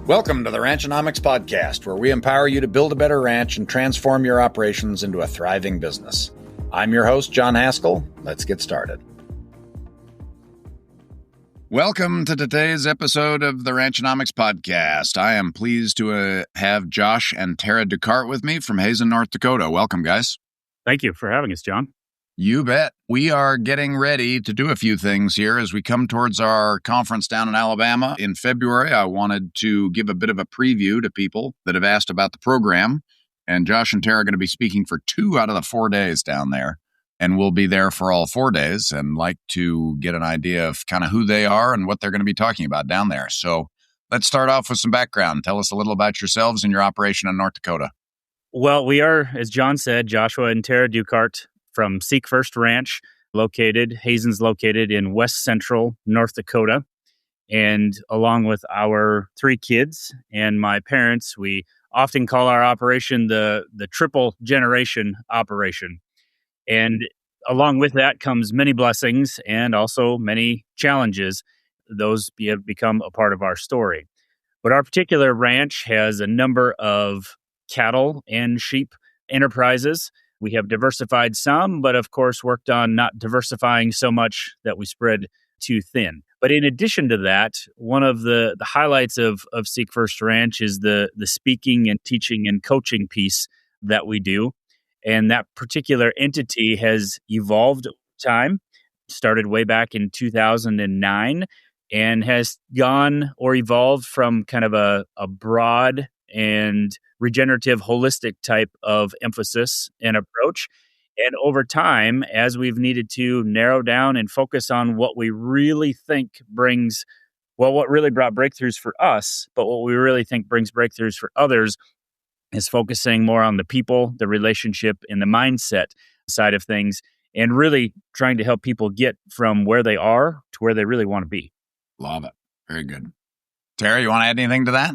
Welcome to the Ranchonomics Podcast, where we empower you to build a better ranch and transform your operations into a thriving business. I'm your host, John Haskell. Let's get started. Welcome to today's episode of the Ranchonomics Podcast. I am pleased to have Josh and Tara Dukart with me from Hazen, North Dakota. Welcome, guys. Thank you for having us, John. You bet. We are getting ready to do a few things here as we come towards our conference down in Alabama in February. I wanted to give a bit of a preview to people that have asked about the program. And Josh and Tara are going to be speaking for 2 out of the 4 days down there. And we'll be there for all 4 days and like to get an idea of kind of who they are and what they're going to be talking about down there. So let's start off with some background. Tell us a little about yourselves and your operation in North Dakota. Well, we are, as John said, Joshua and Tara Dukart from Seek First Ranch, Hazen's located in west central North Dakota. And along with our 3 kids and my parents, we often call our operation the triple generation operation. And along with that comes many blessings and also many challenges. Those have become a part of our story. But our particular ranch has a number of cattle and sheep enterprises. We have diversified some, but of course worked on not diversifying so much that we spread too thin. But in addition to that, one of the highlights of Seek First Ranch is the speaking and teaching and coaching piece that we do. And that particular entity has evolved over time, started way back in 2009, and has gone or evolved from kind of a broad and regenerative, holistic type of emphasis and approach. And over time, as we've needed to narrow down and focus on what we really think what really brought breakthroughs for us, but what we really think brings breakthroughs for others, is focusing more on the people, the relationship, and the mindset side of things, and really trying to help people get from where they are to where they really want to be. Love it. Very good. Tara, you want to add anything to that?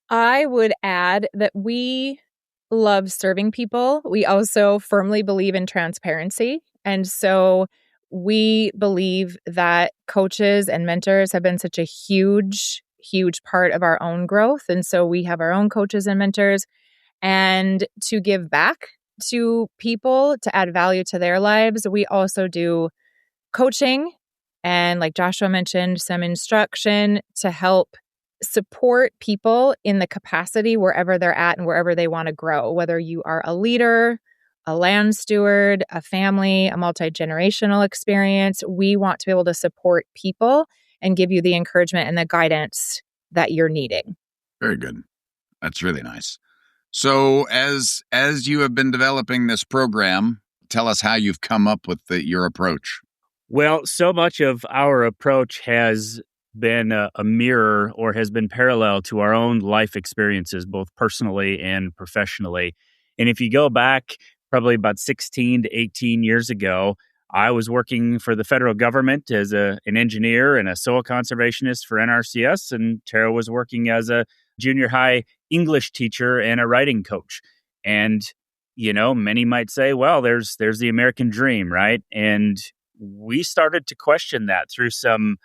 I would add that we love serving people. We also firmly believe in transparency. And so we believe that coaches and mentors have been such a huge part of our own growth. And so we have our own coaches and mentors. And to give back to people, to add value to their lives, we also do coaching and, like Joshua mentioned, some instruction to help support people in the capacity wherever they're at and wherever they want to grow, whether you are a leader, a land steward, a family, a multi-generational experience. We want to be able to support people and give you the encouragement and the guidance that you're needing. Very good. That's really nice. So as you have been developing this program, tell us how you've come up with your approach. Well, so much of our approach has been a mirror or has been parallel to our own life experiences, both personally and professionally. And if you go back probably about 16 to 18 years ago, I was working for the federal government as an engineer and a soil conservationist for NRCS, and Tara was working as a junior high English teacher and a writing coach. And, many might say, well, there's the American dream, right? And we started to question that through some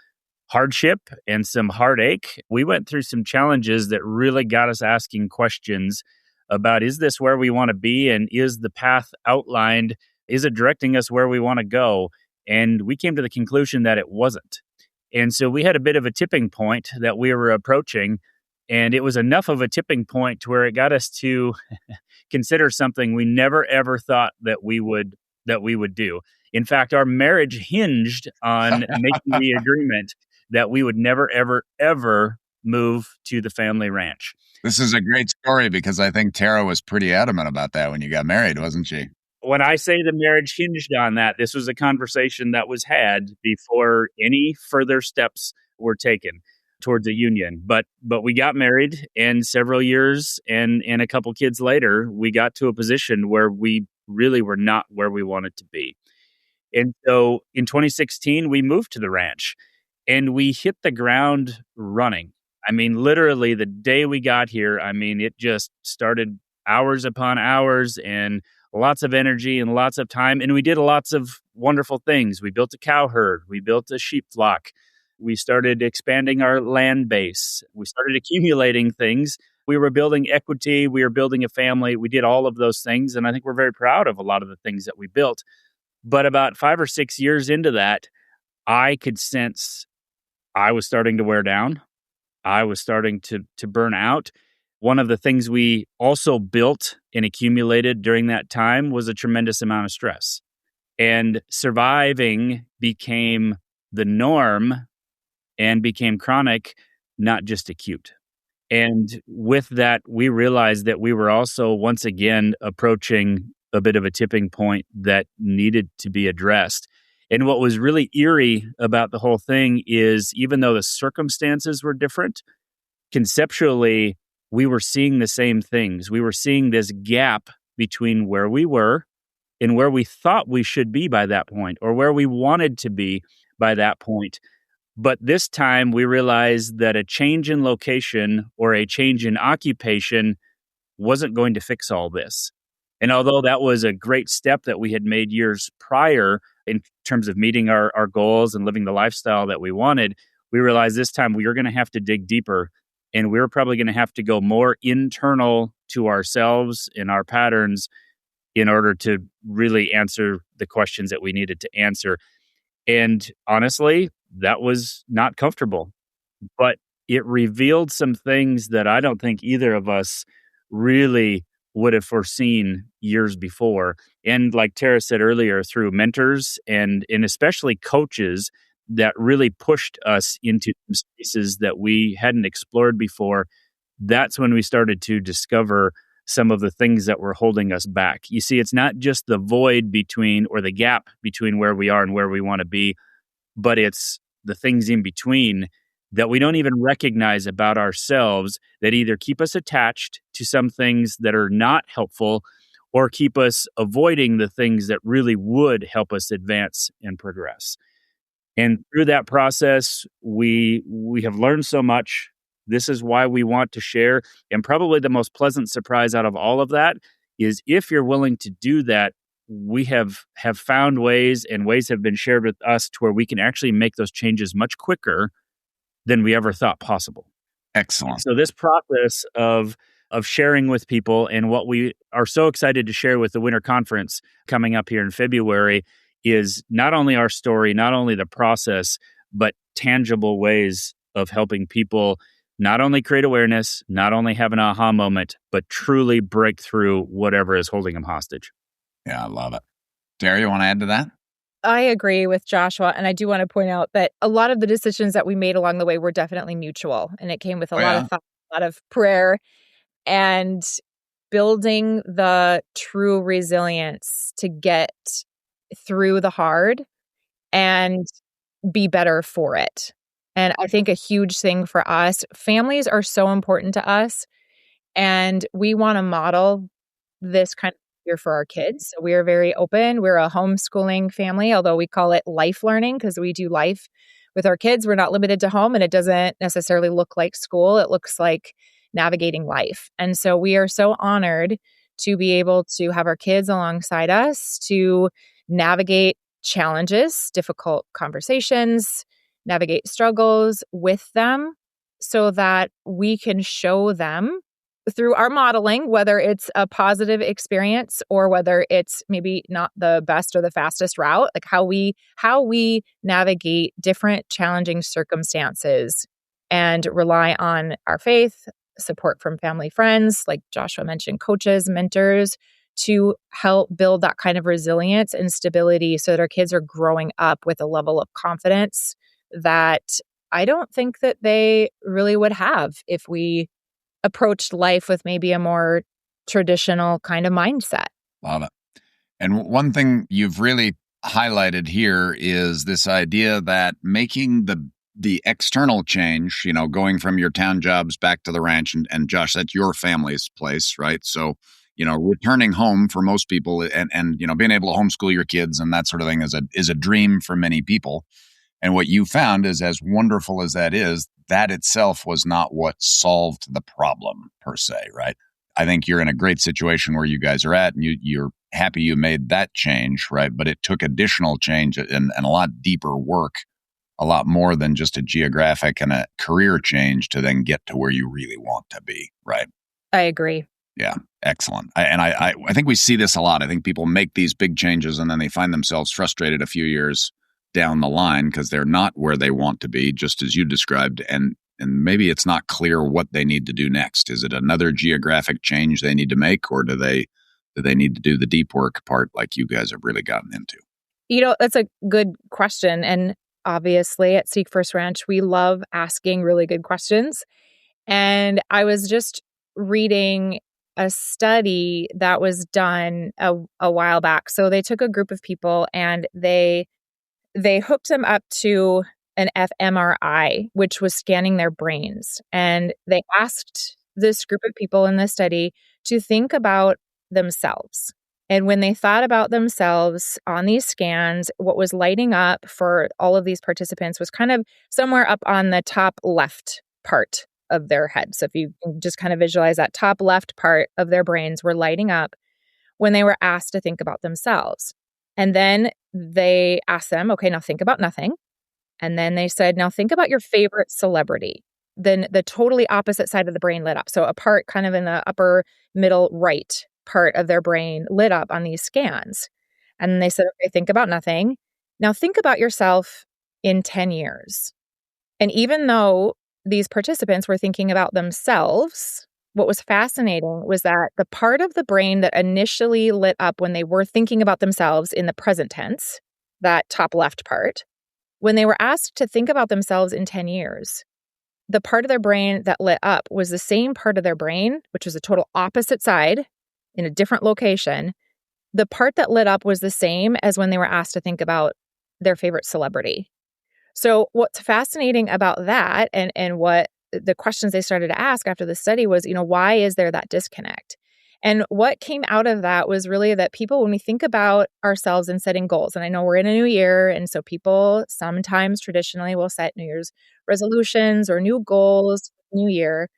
hardship and some heartache. We went through some challenges that really got us asking questions about, is this where we want to be? And is the path outlined? Is it directing us where we want to go? And we came to the conclusion that it wasn't. And so we had a bit of a tipping point that we were approaching. And it was enough of a tipping point to where it got us to consider something we never, ever thought that we would do. In fact, our marriage hinged on making the agreement that we would never, ever, ever move to the family ranch. This is a great story because I think Tara was pretty adamant about that when you got married, wasn't she? When I say the marriage hinged on that, this was a conversation that was had before any further steps were taken towards a union. But we got married, and several years and a couple kids later, we got to a position where we really were not where we wanted to be. And so in 2016, we moved to the ranch. And we hit the ground running. I mean, literally the day we got here, it just started hours upon hours and lots of energy and lots of time. And we did lots of wonderful things. We built a cow herd. We built a sheep flock. We started expanding our land base. We started accumulating things. We were building equity. We were building a family. We did all of those things. And I think we're very proud of a lot of the things that we built. But about 5 or 6 years into that, I could sense I was starting to wear down. I was starting to burn out. One of the things we also built and accumulated during that time was a tremendous amount of stress. And surviving became the norm and became chronic, not just acute. And with that, we realized that we were also once again approaching a bit of a tipping point that needed to be addressed. And what was really eerie about the whole thing is even though the circumstances were different, conceptually, we were seeing the same things. We were seeing this gap between where we were and where we thought we should be by that point, or where we wanted to be by that point. But this time we realized that a change in location or a change in occupation wasn't going to fix all this. And although that was a great step that we had made years prior in terms of meeting our goals and living the lifestyle that we wanted, we realized this time we were going to have to dig deeper. And we were probably going to have to go more internal to ourselves and our patterns in order to really answer the questions that we needed to answer. And honestly, that was not comfortable, but it revealed some things that I don't think either of us really would have foreseen years before. And like Tara said earlier, through mentors and especially coaches that really pushed us into spaces that we hadn't explored before, that's when we started to discover some of the things that were holding us back. You see, it's not just the void between or the gap between where we are and where we want to be, but it's the things in between that we don't even recognize about ourselves that either keep us attached to some things that are not helpful or keep us avoiding the things that really would help us advance and progress. And through that process, we have learned so much. This is why we want to share. And probably the most pleasant surprise out of all of that is if you're willing to do that, we have found ways, and ways have been shared with us to where we can actually make those changes much quicker than we ever thought possible. Excellent. So this process of sharing with people, and what we are so excited to share with the Winter Conference coming up here in February, is not only our story, not only the process, but tangible ways of helping people not only create awareness, not only have an aha moment, but truly break through whatever is holding them hostage. Yeah, I love it. Tara, you want to add to that? I agree with Joshua. And I do want to point out that a lot of the decisions that we made along the way were definitely mutual. And it came with a lot of thought, a lot of prayer, and building the true resilience to get through the hard and be better for it. And I think a huge thing for us, families are so important to us, and we want to model this kind of behavior for our kids. So we are very open. We're a homeschooling family, although we call it life learning because we do life with our kids. We're not limited to home, and it doesn't necessarily look like school. It looks like navigating life. And so we are so honored to be able to have our kids alongside us to navigate challenges, difficult conversations, navigate struggles with them so that we can show them through our modeling, whether it's a positive experience or whether it's maybe not the best or the fastest route, like how we navigate different challenging circumstances and rely on our faith, support from family, friends, like Joshua mentioned, coaches, mentors, to help build that kind of resilience and stability so that our kids are growing up with a level of confidence that I don't think that they really would have if we approached life with maybe a more traditional kind of mindset. Love it. And one thing you've really highlighted here is this idea that making the external change, going from your town jobs back to the ranch, and Josh, that's your family's place, right? So, returning home for most people and being able to homeschool your kids and that sort of thing is a dream for many people. And what you found is, as wonderful as that is, that itself was not what solved the problem per se, right? I think you're in a great situation where you guys are at, and you're happy you made that change, right? But it took additional change and a lot deeper work a lot more than just a geographic and a career change to then get to where you really want to be, right? I agree. Yeah, excellent. I think we see this a lot. I think people make these big changes and then they find themselves frustrated a few years down the line because they're not where they want to be, just as you described, and maybe it's not clear what they need to do next. Is it another geographic change they need to make, or do they need to do the deep work part like you guys have really gotten into? That's a good question. And obviously at Seek First Ranch, we love asking really good questions. And I was just reading a study that was done a while back. So they took a group of people and they hooked them up to an fMRI, which was scanning their brains. And they asked this group of people in the study to think about themselves. And when they thought about themselves on these scans, what was lighting up for all of these participants was kind of somewhere up on the top left part of their head. So if you can just kind of visualize that top left part of their brains were lighting up when they were asked to think about themselves. And then they asked them, okay, now think about nothing. And then they said, now think about your favorite celebrity. Then the totally opposite side of the brain lit up. So a part kind of in the upper middle right part of their brain lit up on these scans. And then they said, okay, think about nothing. Now think about yourself in 10 years. And even though these participants were thinking about themselves, what was fascinating was that the part of the brain that initially lit up when they were thinking about themselves in the present tense, that top left part, when they were asked to think about themselves in 10 years, the part of their brain that lit up was the same part of their brain, which was a total opposite side in a different location. The part that lit up was the same as when they were asked to think about their favorite celebrity. So what's fascinating about that and what the questions they started to ask after the study was, why is there that disconnect? And what came out of that was really that people, when we think about ourselves and setting goals, and I know we're in a new year, and so people sometimes traditionally will set New Year's resolutions or new goals, new year.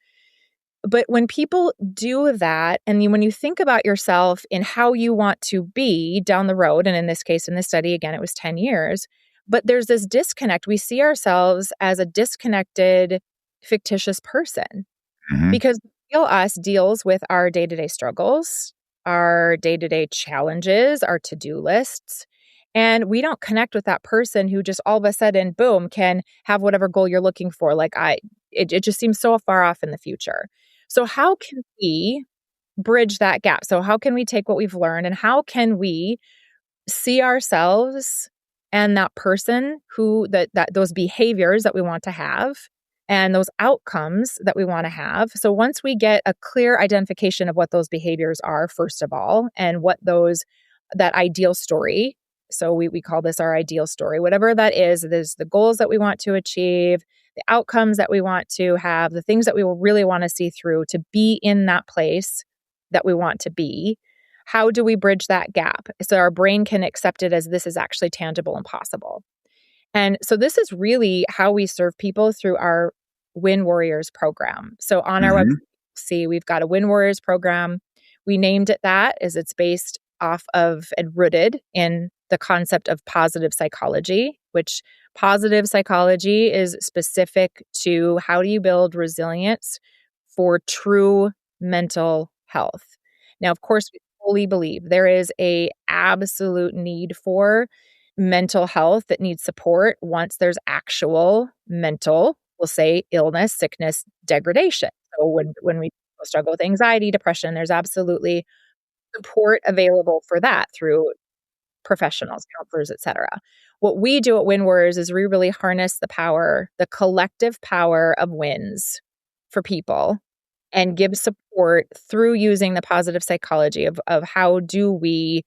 But when people do that, and when you think about yourself in how you want to be down the road, and in this case, in this study, again, it was 10 years, but there's this disconnect. We see ourselves as a disconnected, fictitious person because the real us deals with our day-to-day struggles, our day-to-day challenges, our to-do lists. And we don't connect with that person who just all of a sudden, boom, can have whatever goal you're looking for. It just seems so far off in the future. So how can we bridge that gap? So how can we take what we've learned and how can we see ourselves and that person who that those behaviors that we want to have and those outcomes that we want to have. So once we get a clear identification of what those behaviors are, first of all, and what that ideal story. So we call this our ideal story, whatever that is, there's the goals that we want to achieve, the outcomes that we want to have, the things that we will really want to see through to be in that place that we want to be. How do we bridge that gap so our brain can accept it as this is actually tangible and possible? And so this is really how we serve people through our Win Warriors program. So on our website, see, we've got a Win Warriors program. We named it that as it's based off of and rooted in the concept of positive psychology, which positive psychology is specific to how do you build resilience for true mental health. Now, of course, we fully believe there is a absolute need for mental health that needs support once there's actual mental, we'll say illness, sickness, degradation. So when we struggle with anxiety, depression, there's absolutely support available for that through professionals, counselors, etc. What we do at Win Warriors is we really harness the collective power of wins for people and give support through using the positive psychology of how do we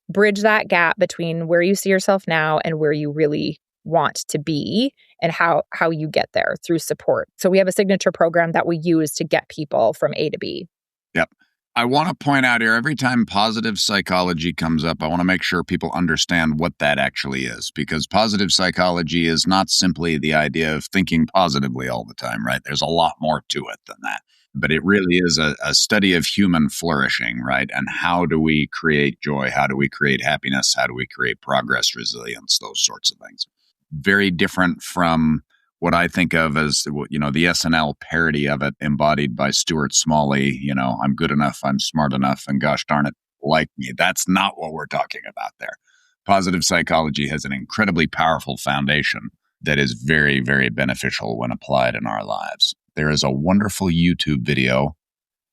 bridge that gap between where you see yourself now and where you really want to be and how you get there through support. So we have a signature program that we use to get people from A to B. Yep. I want to point out here, every time positive psychology comes up, I want to make sure people understand what that actually is, because positive psychology is not simply the idea of thinking positively all the time, right? There's a lot more to it than that. But it really is a study of human flourishing, right? And how do we create joy? How do we create happiness? How do we create progress, resilience, those sorts of things? very different from what I think of as, the SNL parody of it embodied by Stuart Smalley. I'm good enough, I'm smart enough, and gosh darn it, like me. That's not what we're talking about there. Positive psychology has an incredibly powerful foundation that is very, very beneficial when applied in our lives. There is a wonderful YouTube video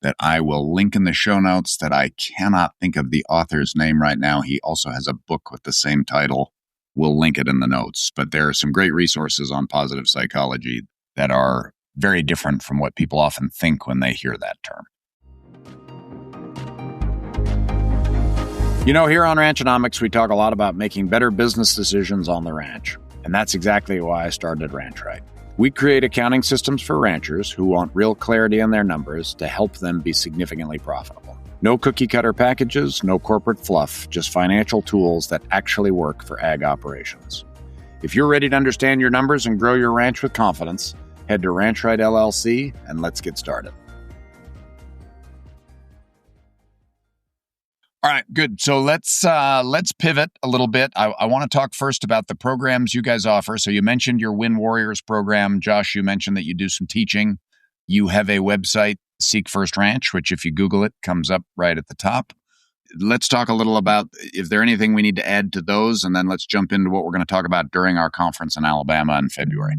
that I will link in the show notes that I cannot think of the author's name right now. He also has a book with the same title. We'll link it in the notes. But there are some great resources on positive psychology that are very different from what people often think when they hear that term. Here on Ranchonomics, we talk a lot about making better business decisions on the ranch. And that's exactly why I started Ranch Right. We create accounting systems for ranchers who want real clarity in their numbers to help them be significantly profitable. No cookie-cutter packages, no corporate fluff, just financial tools that actually work for ag operations. If you're ready to understand your numbers and grow your ranch with confidence, head to Ranch Right LLC and let's get started. All right, good. So let's pivot a little bit. I want to talk first about the programs you guys offer. So you mentioned your Win Warriors program. Josh, you mentioned that you do some teaching. You have a website, Seek First Ranch, which if you Google it, comes up right at the top. Let's talk a little about if there anything we need to add to those, and then let's jump into what we're going to talk about during our conference in Alabama in February.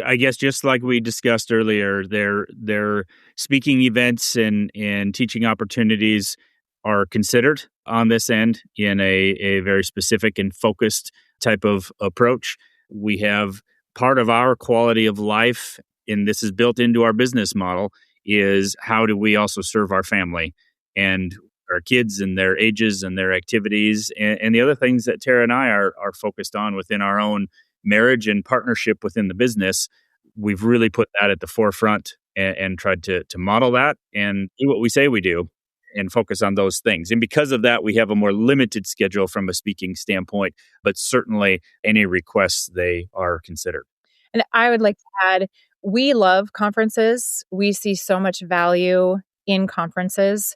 I guess just like we discussed earlier, their speaking events and teaching opportunities are considered on this end in a very specific and focused type of approach. We have part of our quality of life, and this is built into our business model, is how do we also serve our family and our kids and their ages and their activities and the other things that Tara and I are focused on within our own marriage and partnership within the business. We've really put that at the forefront and tried to model that and do what we say we do and focus on those things. And because of that, we have a more limited schedule from a speaking standpoint, but certainly any requests, they are considered. And I would like to add, we love conferences. We see so much value in conferences.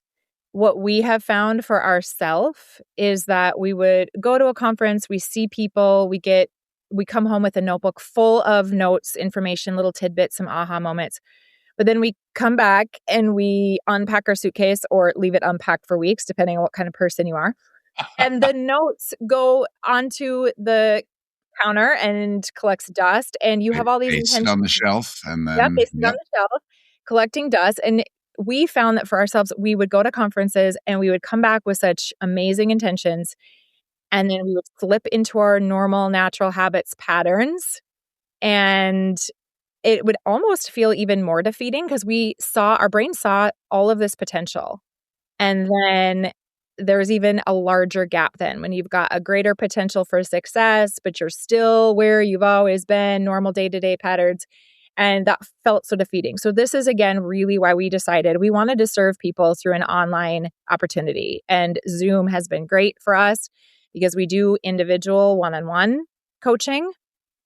What we have found for ourselves is that we would go to a conference, we see people, we come home with a notebook full of notes, information, little tidbits, some aha moments. But then we come back and we unpack our suitcase or leave it unpacked for weeks, depending on what kind of person you are. And the notes go onto the counter and collects dust. And you have all these intentions. On the shelf. And then, they sit on the shelf, collecting dust. And we found that for ourselves, we would go to conferences and we would come back with such amazing intentions. And then we would slip into our normal, natural habits patterns. And it would almost feel even more defeating because our brain saw all of this potential. And then there's even a larger gap then when you've got a greater potential for success, but you're still where you've always been, normal day-to-day patterns. And that felt so defeating. So this is, again, really why we decided we wanted to serve people through an online opportunity. And Zoom has been great for us because we do individual one-on-one coaching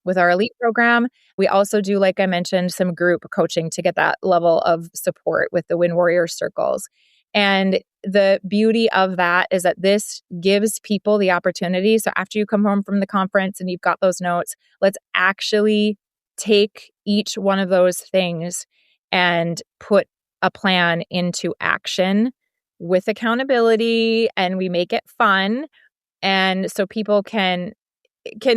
with our elite program. We also do, like I mentioned, some group coaching to get that level of support with the Win Warrior circles. And the beauty of that is that this gives people the opportunity. So after you come home from the conference and you've got those notes, let's actually take each one of those things and put a plan into action with accountability, and we make it fun. And so people can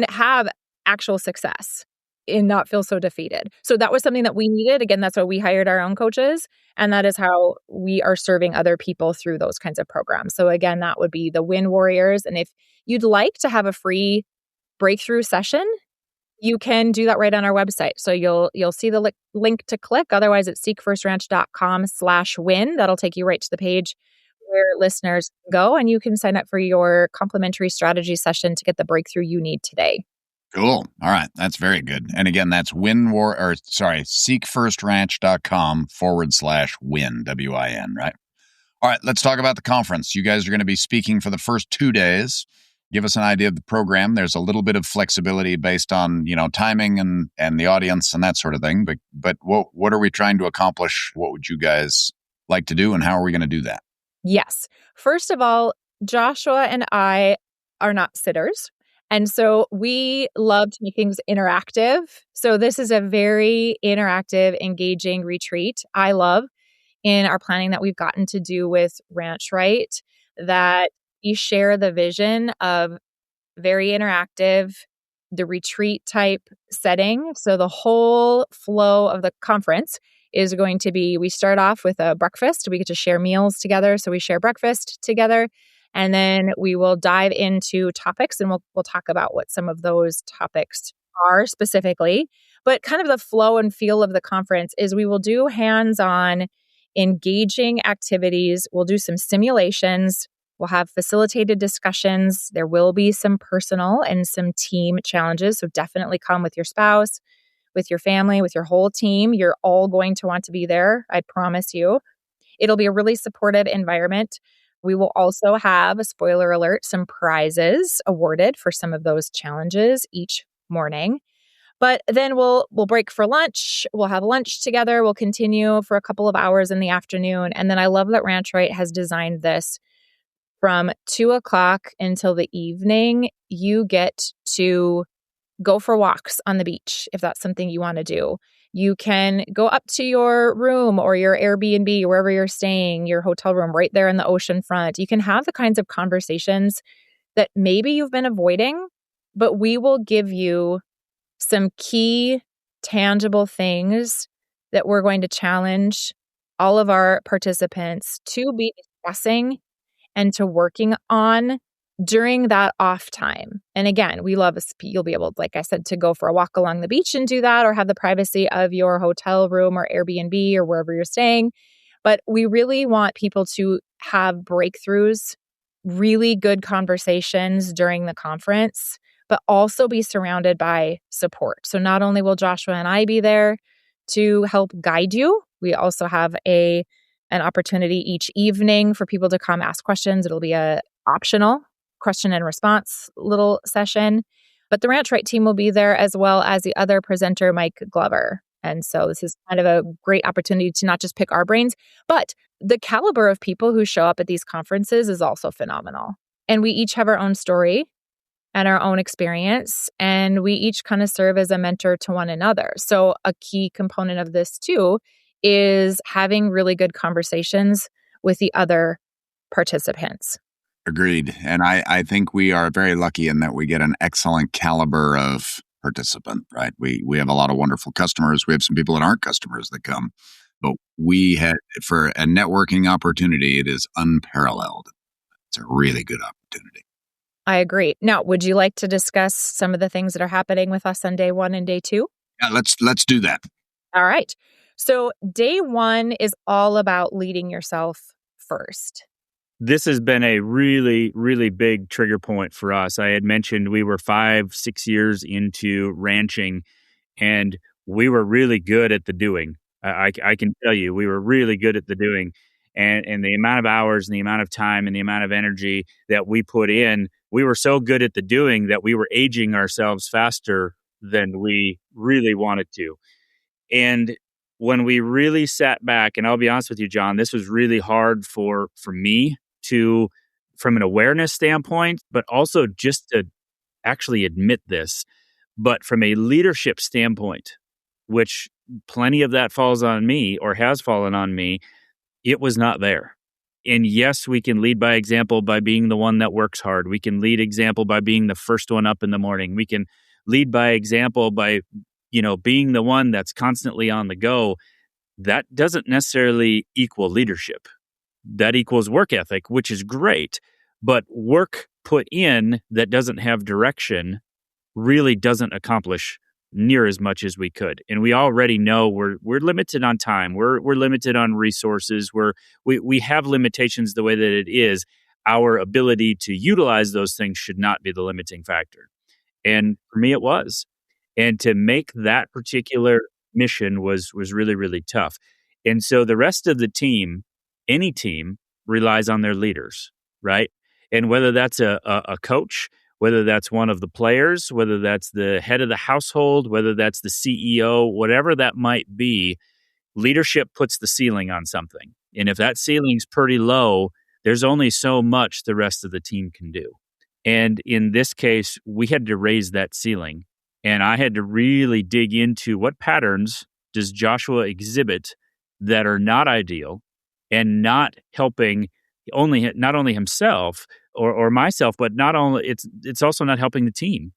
have actual success and not feel so defeated. So that was something that we needed. Again, that's why we hired our own coaches. And that is how we are serving other people through those kinds of programs. So again, that would be the Win Warriors. And if you'd like to have a free breakthrough session, you can do that right on our website. So you'll see the link to click. Otherwise, it's seekfirstranch.com/win. That'll take you right to the page where listeners go, and you can sign up for your complimentary strategy session to get the breakthrough you need today. Cool. All right. That's very good. And again, that's seekfirstranch.com/win, WIN, right? All right. Let's talk about the conference. You guys are going to be speaking for the first 2 days. Give us an idea of the program. There's a little bit of flexibility based on, timing and the audience and that sort of thing. But what are we trying to accomplish? What would you guys like to do, and how are we going to do that? Yes. First of all, Joshua and I are not sitters. And so we love to make things interactive. So this is a very interactive, engaging retreat. I love in our planning that we've gotten to do with Ranch Right that you share the vision of very interactive, the retreat type setting. So the whole flow of the conference is going to be, we start off with a breakfast. We get to share meals together. So we share breakfast together. And then we will dive into topics and we'll talk about what some of those topics are specifically. But kind of the flow and feel of the conference is we will do hands-on engaging activities. We'll do some simulations. We'll have facilitated discussions. There will be some personal and some team challenges. So definitely come with your spouse, with your family, with your whole team. You're all going to want to be there. I promise you. It'll be a really supportive environment. We will also have, a spoiler alert, some prizes awarded for some of those challenges each morning. But then we'll break for lunch. We'll have lunch together. We'll continue for a couple of hours in the afternoon. And then I love that Ranch Right has designed this from 2:00 until the evening. You get to go for walks on the beach if that's something you want to do. You can go up to your room or your Airbnb, wherever you're staying, your hotel room right there in the ocean front. You can have the kinds of conversations that maybe you've been avoiding, but we will give you some key tangible things that we're going to challenge all of our participants to be discussing and to working on during that off time. And again, we love, you'll be able, like I said, to go for a walk along the beach and do that, or have the privacy of your hotel room or Airbnb or wherever you're staying. But we really want people to have breakthroughs, really good conversations during the conference, but also be surrounded by support. So not only will Joshua and I be there to help guide you, we also have an opportunity each evening for people to come ask questions. It'll be a optional question and response little session. But the Ranch Right team will be there, as well as the other presenter, Mike Glover. And so this is kind of a great opportunity to not just pick our brains, but the caliber of people who show up at these conferences is also phenomenal. And we each have our own story and our own experience, and we each kind of serve as a mentor to one another. So a key component of this too is having really good conversations with the other participants. Agreed. And I think we are very lucky in that we get an excellent caliber of participant, right? We have a lot of wonderful customers. We have some people that aren't customers that come, but we had, for a networking opportunity, it is unparalleled. It's a really good opportunity. I agree. Now, would you like to discuss some of the things that are happening with us on day 1 and day 2? Yeah, let's do that. All right. So day 1 is all about leading yourself first. This has been a really, really big trigger point for us. I had mentioned we were 5-6 years into ranching, and we were really good at the doing. I can tell you, we were really good at the doing. And the amount of hours and the amount of time and the amount of energy that we put in, we were so good at the doing that we were aging ourselves faster than we really wanted to. And when we really sat back, and I'll be honest with you, John, this was really hard for me to, from an awareness standpoint, but also just to actually admit this. But from a leadership standpoint, which plenty of that falls on me or has fallen on me, it was not there. And yes, we can lead by example by being the one that works hard. We can lead example by being the first one up in the morning. We can lead by example by, being the one that's constantly on the go. That doesn't necessarily equal leadership. That equals work ethic, which is great. But work put in that doesn't have direction really doesn't accomplish near as much as we could. And we already know we're limited on time. We're limited on resources. We have limitations the way that it is. Our ability to utilize those things should not be the limiting factor. And for me, it was. And to make that particular mission was really, really tough. And so the rest of the team, any team, relies on their leaders, right? And whether that's a coach, whether that's one of the players, whether that's the head of the household, whether that's the CEO, whatever that might be, leadership puts the ceiling on something. And if that ceiling's pretty low, there's only so much the rest of the team can do. And in this case, we had to raise that ceiling. And I had to really dig into what patterns does Joshua exhibit that are not ideal and not helping not only himself or myself, but not only it's also not helping the team.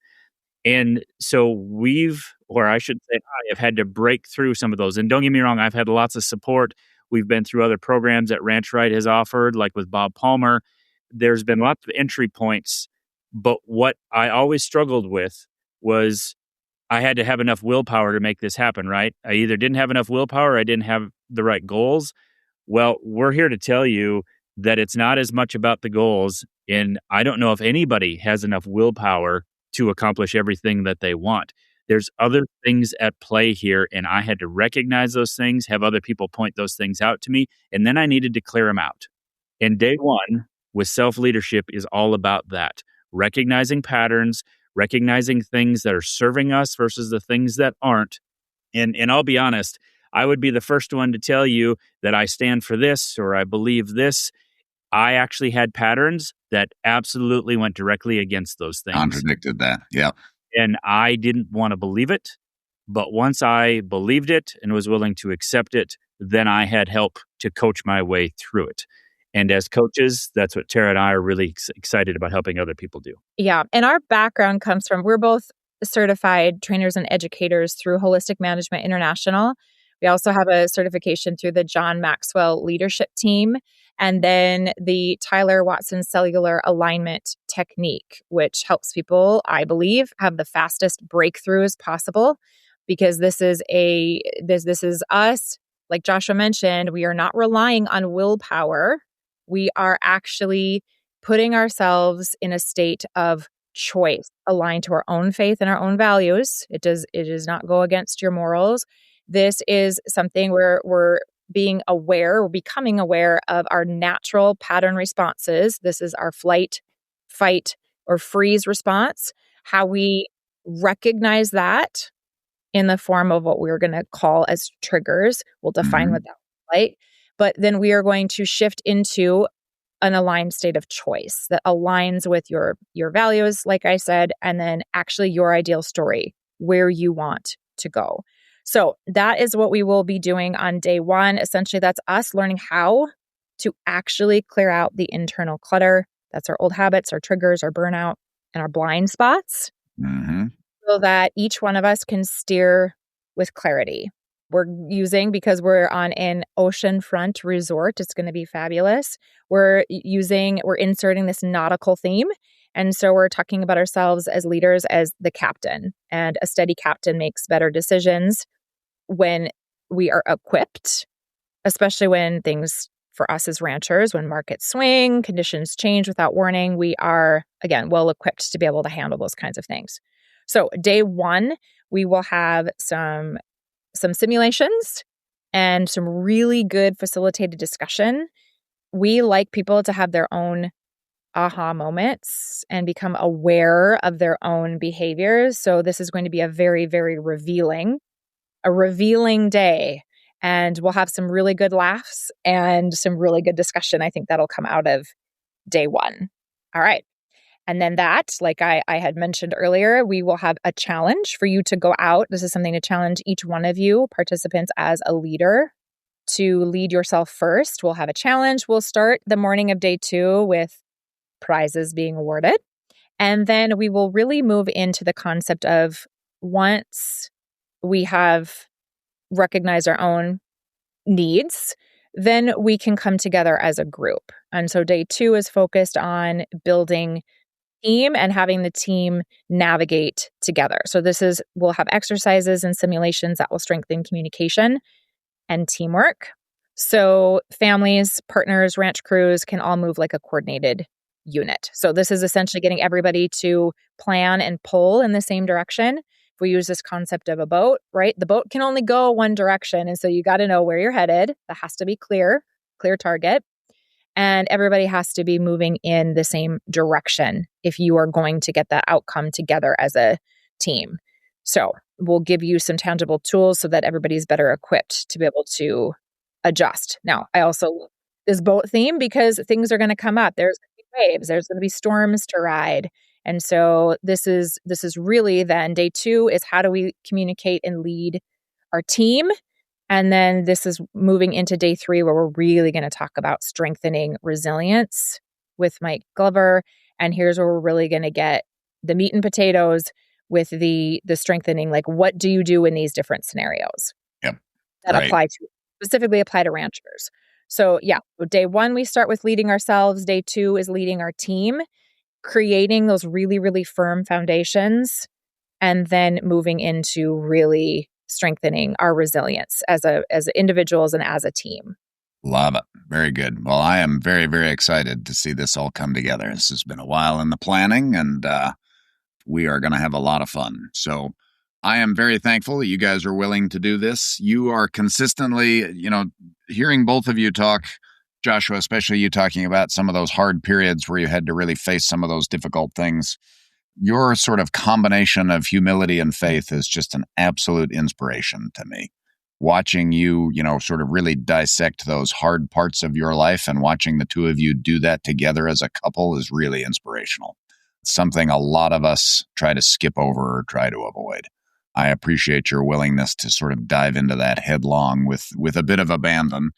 And so or I should say, I have had to break through some of those. And don't get me wrong, I've had lots of support. We've been through other programs that Ranch Right has offered, like with Bob Palmer. There's been lots of entry points. But what I always struggled with was I had to have enough willpower to make this happen, right? I either didn't have enough willpower or I didn't have the right goals. Well, we're here to tell you that it's not as much about the goals. And I don't know if anybody has enough willpower to accomplish everything that they want. There's other things at play here, and I had to recognize those things, have other people point those things out to me, and then I needed to clear them out. And day one with self-leadership is all about that. Recognizing patterns, recognizing things that are serving us versus the things that aren't. And I'll be honest, I would be the first one to tell you that I stand for this or I believe this. I actually had patterns that absolutely went directly against those things. Contradicted that. Yeah. And I didn't want to believe it. But once I believed it and was willing to accept it, then I had help to coach my way through it. And as coaches, that's what Tara and I are really excited about helping other people do. Yeah. And our background comes from, we're both certified trainers and educators through Holistic Management International. We also have a certification through the John Maxwell Leadership Team, and then the Tyler Watson Cellular Alignment Technique, which helps people, I believe, have the fastest breakthroughs possible. Because this is us, like Joshua mentioned, we are not relying on willpower. We are actually putting ourselves in a state of choice, aligned to our own faith and our own values. It does not go against your morals. This is something where we're becoming aware of our natural pattern responses. This is our flight, fight, or freeze response. How we recognize that in the form of what we're going to call as triggers. We'll define what that looks like. But then we are going to shift into an aligned state of choice that aligns with your values, like I said, and then actually your ideal story, where you want to go. So that is what we will be doing on day one. Essentially, that's us learning how to actually clear out the internal clutter. That's our old habits, our triggers, our burnout, and our blind spots. So that each one of us can steer with clarity. We're because we're on an oceanfront resort, it's going to be fabulous. We're inserting this nautical theme. And so we're talking about ourselves as leaders as the captain. And a steady captain makes better decisions when we are equipped, especially when things, for us as ranchers, when markets swing, conditions change without warning, we are, again, well equipped to be able to handle those kinds of things. So day one, we will have some simulations and some really good facilitated discussion. We like people to have their own aha moments and become aware of their own behaviors. So this is going to be a very, very revealing day. And we'll have some really good laughs and some really good discussion. I think that'll come out of day one. All right. And then that, like I had mentioned earlier, we will have a challenge for you to go out. This is something to challenge each one of you participants as a leader to lead yourself first. We'll have a challenge. We'll start the morning of day two with prizes being awarded. And then we will really move into the concept of, once we have recognized our own needs, then we can come together as a group. And so day two is focused on building team and having the team navigate together. So we'll have exercises and simulations that will strengthen communication and teamwork. So families, partners, ranch crews can all move like a coordinated unit. So this is essentially getting everybody to plan and pull in the same direction. If we use this concept of a boat, right? The boat can only go one direction. And so you got to know where you're headed. That has to be clear target. And everybody has to be moving in the same direction if you are going to get that outcome together as a team. So we'll give you some tangible tools so that everybody's better equipped to be able to adjust. Now, I also this boat theme because things are going to come up. There's waves. There's going to be storms to ride. And so this is really then day 2 is how do we communicate and lead our team? And then this is moving into day 3 where we're really going to talk about strengthening resilience with Mike Glover. And here's where we're really going to get the meat and potatoes with the strengthening, like what do you do in these different scenarios that specifically apply to ranchers. So day 1, we start with leading ourselves. Day 2 is leading our team, creating those really, really firm foundations, and then moving into really strengthening our resilience as individuals and as a team. Love it. Very good. Well, I am very, very excited to see this all come together. This has been a while in the planning, and we are going to have a lot of fun. So I am very thankful that you guys are willing to do this. You are consistently, hearing both of you talk, Joshua, especially you talking about some of those hard periods where you had to really face some of those difficult things. Your sort of combination of humility and faith is just an absolute inspiration to me. Watching you, sort of really dissect those hard parts of your life and watching the two of you do that together as a couple is really inspirational. It's something a lot of us try to skip over or try to avoid. I appreciate your willingness to sort of dive into that headlong with a bit of abandon.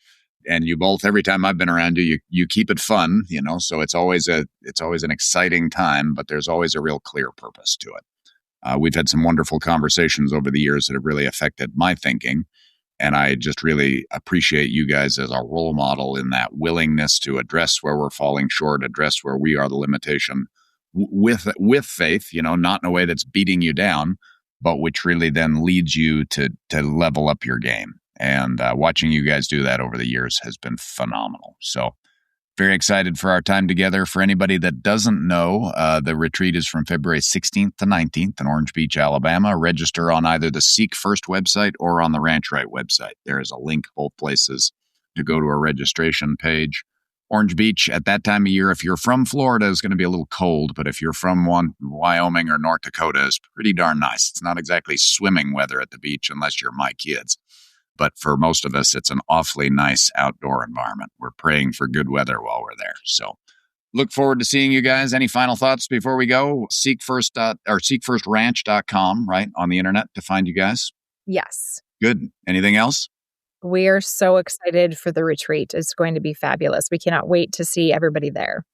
And you both, every time I've been around you keep it fun, so it's always an exciting time, but there's always a real clear purpose to it. We've had some wonderful conversations over the years that have really affected my thinking. And I just really appreciate you guys as a role model in that willingness to address where we're falling short, address where we are the limitation with faith, not in a way that's beating you down, but which really then leads you to level up your game. And watching you guys do that over the years has been phenomenal. So very excited for our time together. For anybody that doesn't know, the retreat is from February 16th to 19th in Orange Beach, Alabama. Register on either the Seek First website or on the Ranch Right website. There is a link both places to go to a registration page. Orange Beach at that time of year, if you're from Florida, is going to be a little cold, but if you're from Wyoming or North Dakota, it's pretty darn nice. It's not exactly swimming weather at the beach unless you're my kids. But for most of us, it's an awfully nice outdoor environment. We're praying for good weather while we're there. So look forward to seeing you guys. Any final thoughts before we go? seekfirstranch.com, right, on the internet to find you guys? Yes. Good. Anything else? We are so excited for the retreat. It's going to be fabulous. We cannot wait to see everybody there.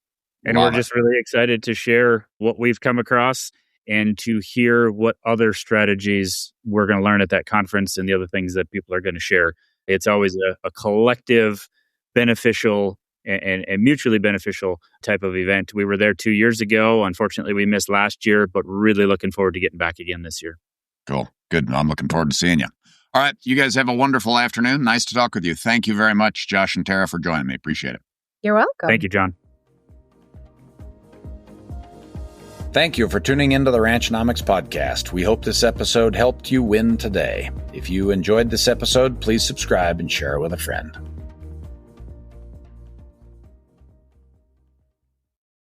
And we're just really excited to share what we've come across and to hear what other strategies we're going to learn at that conference and the other things that people are going to share. It's always a collective, beneficial, and mutually beneficial type of event. We were there 2 years ago. Unfortunately, we missed last year, but really looking forward to getting back again this year. Cool. Good. I'm looking forward to seeing you. All right. You guys have a wonderful afternoon. Nice to talk with you. Thank you very much, Josh and Tara, for joining me. Appreciate it. You're welcome. Thank you, John. Thank you for tuning into the Ranchnomics podcast. We hope this episode helped you win today. If you enjoyed this episode, please subscribe and share it with a friend.